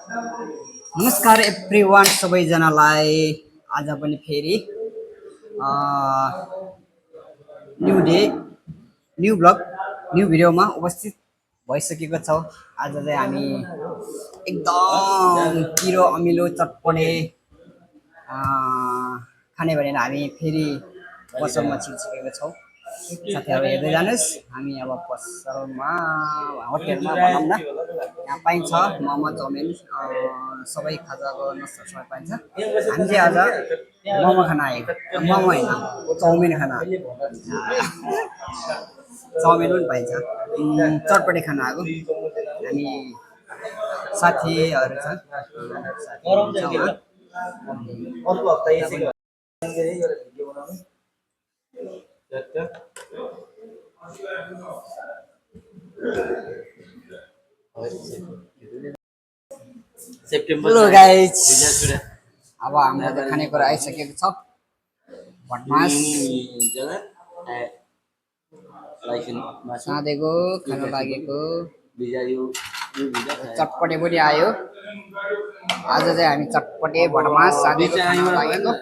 नमस्कार एभ्रिवान सबैजनालाई आज पनि फेरि new day new blog new भिडियोमा उपस्थित भइसकेको छौँ। आज चाहिँ हामी एकदम पिरो अमिलो चटपटे खाने भनेर हामी फेरि पसलमा छिरिसकेको छौँ। साथीहरू हेर्दै जानुहोस्, हामी अब पसलमा होटेलमा भनौँ न, यहाँ पाइन्छ मोमो चाउमिन सबै खाजाको नस्ता सबै पाइन्छ। हामी चाहिँ आज मोमो खान आएको, मोमो होइन चाउमिन खान आएको। चाउमिन पनि पाइन्छ, चटपटे खाना आएको। हामी साथीहरू छन्, अर्को हप्ता यसै सेप्टेम्बर। हेलो गाइज, अब हाम्रो त खानेकुरा आइसकेको छ। भटमास साँधेको खान लागेको चटपटे पनि आयो। आज चाहिँ हामी चटपटे भटमास साँधेको खान लागेको।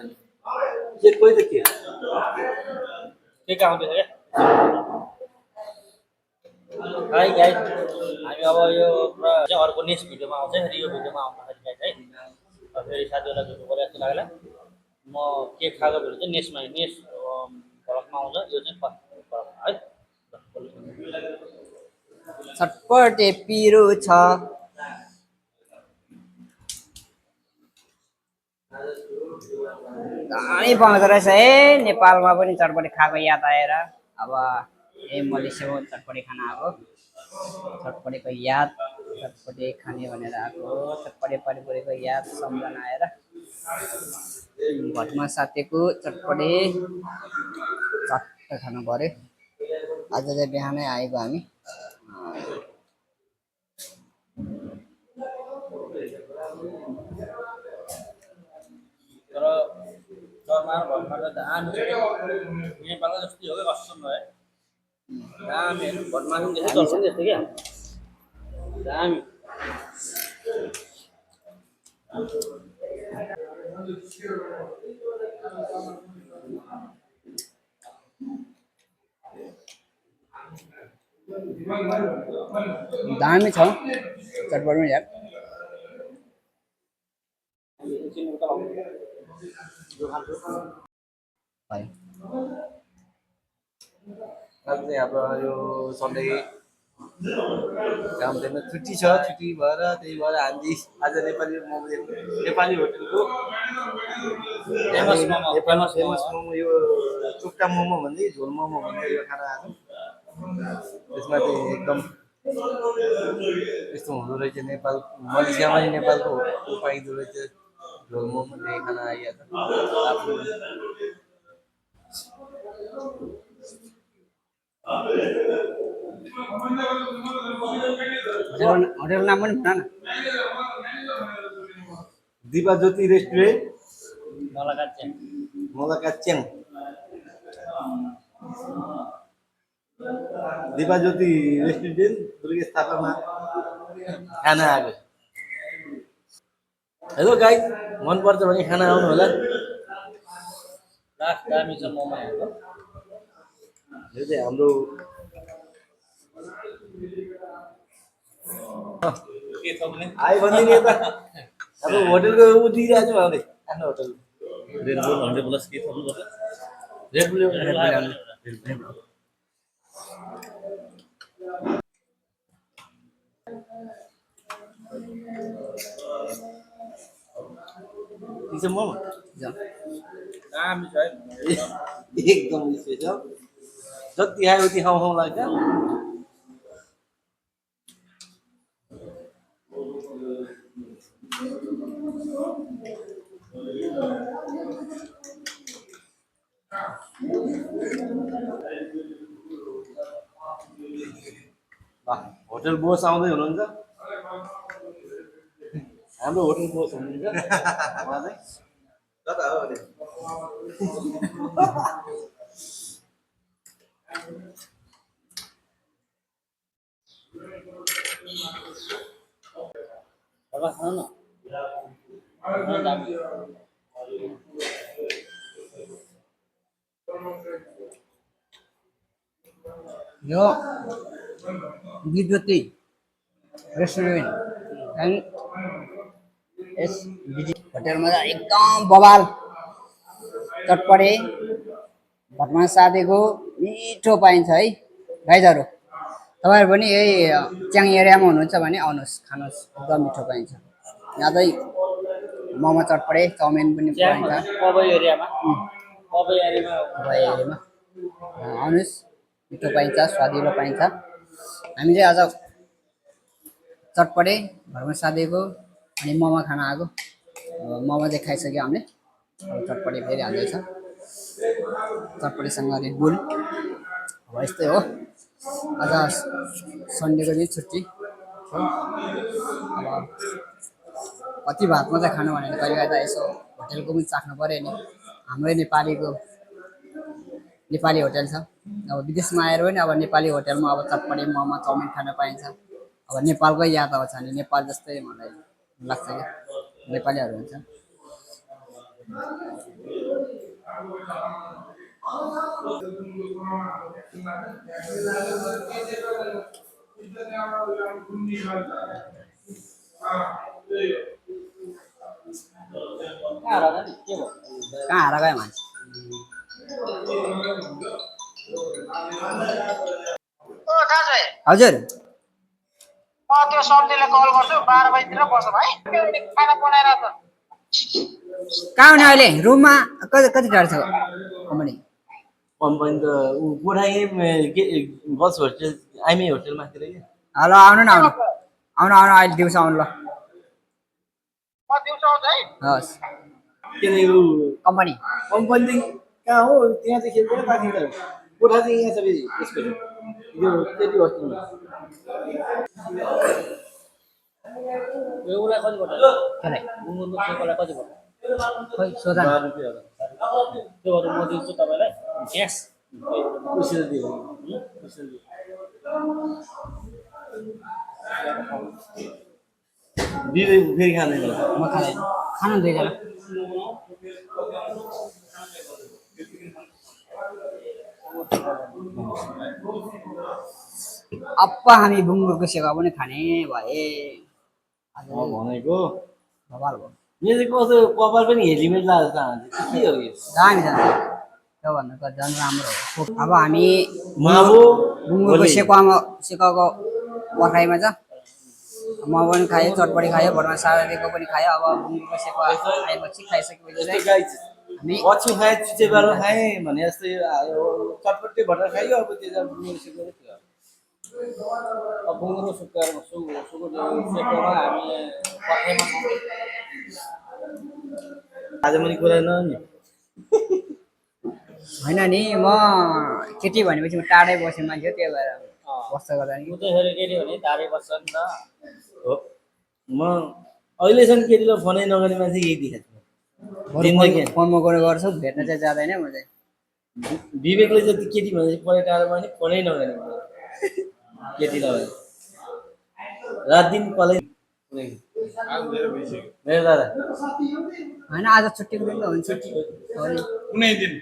हाई गाइस, हामी अब यो चाहिँ अर्को नेक्स्ट भिडियोमा आउँछ। फेरि यो भिडियोमा आउँदाखेरि गाइस है, फेरि साथीहरूलाई भेट्नु पऱ्यो जस्तो लाग्यो। म के खाएको भिडियो चाहिँ नेक्स्ट भ्लगमा आउँछ। यो चाहिँ फर्स्ट भ्लगमा है। चटपटे पिरो छ। दामी पाउँदो रहेछ है, नेपालमा पनि चटपटे खाएको याद आएर अब यही मलेसियामा चटपटे खाना आएको। चटपटेको याद, चटपटे खाने भनेर आएको, चटपटे पानीपुरीको याद सम्झना आएर भटमा साथीको चटपटे चट्ट खानु पऱ्यो। आज चाहिँ बिहानै आएको हामी। तर दरमा भटमा त दामी छ। नेपालको जस्तै हो कि कस्तो भयो दामी। भटमा पनि त्यस्तै, चल्छ नि त्यस्तो क्या दामी। दामी छ चटपट पनि यार। आज चाहिँ हाम्रो यो सन्डे काम छैन, छुट्टी छ। छुट्टी भएर त्यही भएर हामी आज नेपाली मोमो, नेपाली होटेलको फेमस मोमो, यो चुक्टा मोमो भन्दै झोल मोमो भन्दै यो खाना आएको। त्यसमा चाहिँ एकदम यस्तो हुँदो रहेछ, नेपाल मलेसियामा नेपालको पाइँदो रहेछ झोल मोमो। त्यही खाना आइहाल्छ। होटेल नाम पनि भन न। दिपा ज्योति रेस्टुरेन्ट, मलाई मलाकाच्याङ। दिपा ज्योति रेस्टुरेन्ट दुर्गेश थापामा खाना आएको। हेलो गाइस, मनपर्छ भने खाना आउनु होला। लास्ट दामी छ मोमो यहाँको। यो चाहिँ हाम्रो के छ भने आयो भनिदिने यता अब होटेलको ऊ दिइरहेको छु भने आफ्नो होटल रेड बुल 100 प्लस के थप्नुपर्छ? रेड बुल मोमो दामी छ है। एकदम स्पेसल। जति आयो उति खाउँ लाग्छ। होटल बोस आउँदै हुनुहुन्छ। हाम्रो होटल बोस हुनुहुन्छ उहाँ चाहिँ कता हो अरे। घरमा खानु न घरमा दामी। यो विद्युती रेस्टुरेन्ट एन्ड एसबिजी होटेलमा चाहिँ एकदम बवाल चटपटे भटमास सादेको मिठो पाइन्छ है गाइजहरू। तपाईँहरू पनि यही च्याङ एरियामा हुनुहुन्छ भने आउनुहोस् खानुहोस्, एकदम मिठो पाइन्छ। यहाँ चाहिँ मोमो चटपटे चाउमिन पनि पाइन्छ पबै एरियामा पबै एरियामा एरियामा आउनुहोस्, मिठो पाइन्छ, स्वादिलो पाइन्छ। हामी चाहिँ आज चटपटे घरमा सादेको अनि मोमो खान आएको। मोमो चाहिँ खाइसक्यो हामीले, अब चटपटे फेरि हाल्दैछ, चटपटेसँग रेडबुल। अब यस्तै हो, आज सन्डेको दिन छुट्टी हो। अब कति भात मात्रै खानु भनेर कहिले त यसो होटेलको पनि चाख्नु पऱ्यो नि। हाम्रै नेपाली होटेल छ। अब विदेशमा आएर पनि अब नेपाली होटेलमा अब चटपटे मोमो चाउमिन खान पाइन्छ। अब नेपालकै याद आउँछ नि, नेपाल जस्तै मलाई लाग्छ क्या, नेपालीहरू हुन्छ। कहाँ होला नि के भयो कहाँ हारा गयो मान्छे? हजुर त्यो सम्झीले कल गर्छु 12 बजीतिर बस्छ भाइ खाना बनाएर त कहाँ हुने अहिले? रुममा कति टाढो छ कम्पनी? कम्पनी त ऊ गोठाइ गर्ल्स होस्टेल आइमी होटेल माथि रहेछ। ल आउनु न, आउनु अहिले दिउँसो आउनु ल। म दिउँसो आउँछु है। हस्, के अरे ऊ कम्पनी कम्पनी चाहिँ कहाँ हो? त्यहाँ चाहिँ खेल्दैन माथि त गोठा चाहिँ यहाँ छ फेरि यसको यो केटी होस्टेलमा। एउटा कति पर्छ केलाई गुङ्गुरको सेकोलाई कति पर्छ खोइ सोध न। 12 रुपियाँ होला। त्योहरू म दिन्छु तपाईँलाई ग्यास उसले दियो उसले दियो। दिँदै फेरि खाँदैन। म खाँदैन, खानु दुईजना। अप्पा हामी बुङ्गुरको सेवा पनि खाने भए आज भनेको बवाल भयो। यो चाहिँ कस्तो कपाल पनि हेलिमेट लगाएर चाहन्छ के हो यो? दामी छ त्योभन्दा त झन् राम्रो हो। अब हामी माबो बुङ्गुरको सेकाको पर्खाइमा छ। म पनि खायो, चटपटी खायो, भरमा सारादेखिको पनि खायो। अब बुङ्गुरको सेका खाएपछि खाइसकेपछि यस्तो चाहिँ गाई हामी पछि खाएँ चिचे बार खाएँ भने जस्तै चटपटे भएर खायो। अब त्यो चाहिँ बुङ्गुर सेकेर थियो। अब गुङ्गुरो सुक्खाएर सेकोमा हामी पर्खाइमा छौँ। आज पनि कुरा न नि होइन नि, म केटी भनेपछि म टाढै बसेँ मान्छे, त्यही भएर बस्छ गर्दा नि। ऊ चाहिँ फेरि केटी भने धारे बस्छ नि त। हो। म अहिलेसम्म केटीलाई फोनै नगर्ने मान्छे यही देखाएको छु। फोनमा गएर गर्छु, भेट्न चाहिँ जाँदैन म चाहिँ। विवेकले जति केटी भनेपछि पढे टाढोमा नि फोनै नगर्ने केटीलाई रात दिन पलै मेरो दादा होइन आज छुट्टीको दिन त हुन्छ, सरी कुनै दिन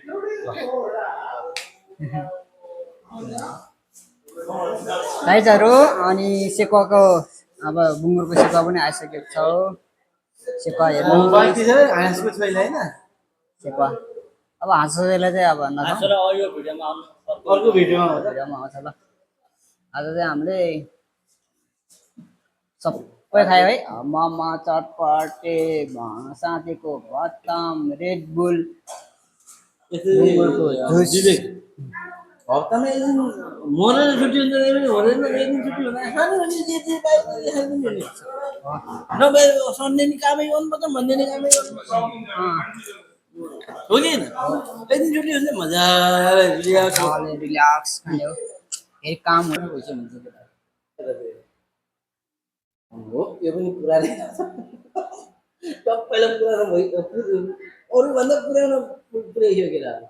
साइजहरू। अनि सेकुवाको अब बुङ्गुरको सेकुवा पनि आइसकेको छ। सेकुवा हेर्नु हाँसको छोइला होइन सेकुवा अब हाँसोले चाहिँ अब हाँसोलाई अडियो भिडियोमा आउनु अर्को भिडियोमा हुन्छ। भिडियोमा आउँछ ल। आज चाहिँ हामीले सबै खायो है, मोमो चटपटे साथीको भत्तम रेडबुल बुङ्गुरको जुस। विवेक हप्तामा एक दिन मरेर छुट्टी हुन्छ भने हुँदैन, एक दिन छुट्टी हुँदा खानु भने जे जे पायो त्यही खाइदिनु नि। नभए सन्डे नि कामै गर्नुपर्छ, मन्डे नि कामै गर्नुपर्छ हो कि होइन? एक दिन छुट्टी हुन्छ मजाले रिल्याक्स रिल्याक्स खाने हो, फेरि काम हो। हो यो पनि पुरानै सबैलाई पुरानो भयो अरूभन्दा पुरानो पुऱ्याइसक्यो केटाहरू।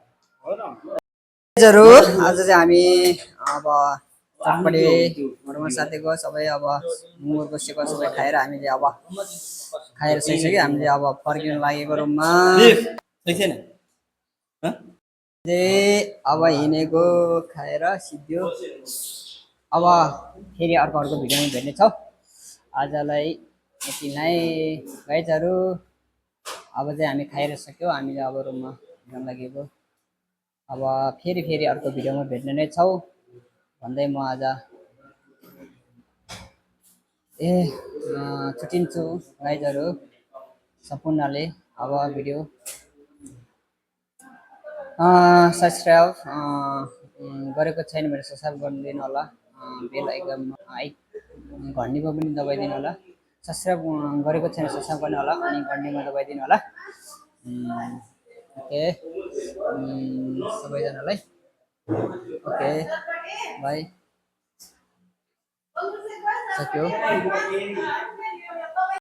आज चाहिँ हामी अब चटपटे घरमा साथीको सबै अब मुङ्गुरको सेको सबै खाएर हामीले अब खाएर सकिसक्यो हामीले अब फर्किन लागेको रुममा अब हिँडेको खाएर सिद्धो अब फेरि अर्को भिडियोमा भेट्नेछौँ आजलाई यति नै गाइजहरू अब चाहिँ हामी खाएर सक्यो हामीले अब रुममा जान लागेको अब फेरि अर्को भिडियोमा भेट्ने नै छौँ भन्दै म आज छुट्टिन्छु गाइजहरू सम्पूर्णले अब भिडियो सब्सक्राइब गरेको छैन भने सब्सक्राइब गरिदिनु होला बेल आइकन घन्टीमा पनि दबाइदिनु होला सब्सक्राइब गरेको छैन सब्सक्राइब गर्नु होला अनि घन्टीमा दबाइदिनु होला ओके सबैजनालाई ओके बाई सक्यो